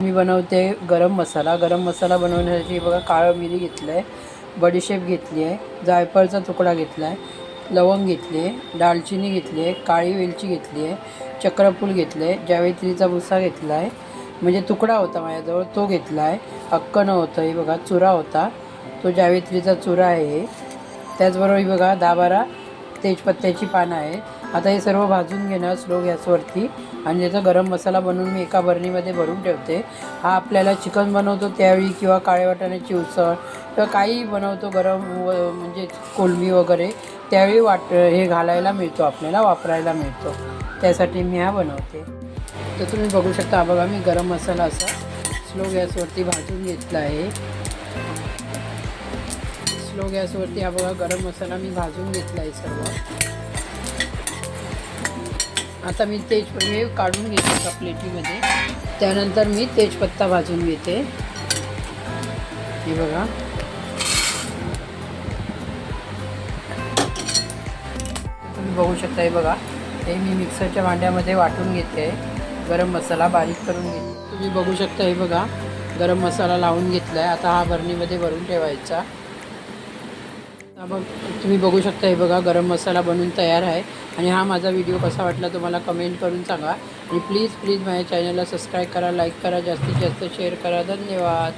मी बनवते गरम मसाला. गरम मसाला बनवण्यासाठी बघा काळं मिरी घेतलं आहे, बडीशेप घेतली आहे, जायफळचा तुकडा घेतला आहे, लवंग घेतली आहे, दालचिनी घेतली आहे, काळी वेलची घेतली आहे, चक्रफूल घेतलं आहे, जावित्रीचा भुसा घेतला आहे, म्हणजे तुकडा होता माझ्याजवळ तो घेतला आहे, अक्कन होतं हे बघा, चुरा होता तो जावित्रीचा चुरा आहे. त्याचबरोबर ही बघा 10-12 तेजपत्त्याची पानं आहे. आता हे सर्व भाजून घेणार स्लो गॅसवरती आणि त्याचा गरम मसाला बनवून मी एका बरणीमध्ये भरून ठेवते. हा आपल्याला चिकन बनवतो त्यावेळी किंवा काळ्या वाटाण्याची उसळ किंवा काही बनवतो गरम म्हणजे कोलंबी वगैरे त्यावेळी हे घालायला मिळतो, आपल्याला वापरायला मिळतो, त्यासाठी मी हा बनवते. तर तुम्ही बघू शकता बघा मी गरम मसाला असा स्लो गॅसवरती भाजून घेतला आहे. स्लो गॅसवरती हा बघा गरम मसाला मी भाजून घेतला आहे सर्व. आता मी हे काढून घेते एका प्लेटीमध्ये. त्यानंतर मी तेजपत्ता भाजून घेते. हे बघा तुम्ही बघू शकता. हे बघा हे मी मिक्सरच्या भांड्यामध्ये वाटून घेते. गरम मसाला बारीक करून घेते. तुम्ही बघू शकता. हे बघा गरम मसाला लावून घेतला आहे. आता हा बरणीमध्ये भरून ठेवायचा. मग तुम्ही बघू शकता. हे बघा गरम मसाला बनवून तयार आहे. आणि हा माझा व्हिडिओ कसा वाटला तुम्हाला कमेंट करून सांगा. आणि प्लीज माझ्या चॅनलला सबस्क्राईब करा, लाईक करा, जास्तीत जास्त शेअर करा. धन्यवाद.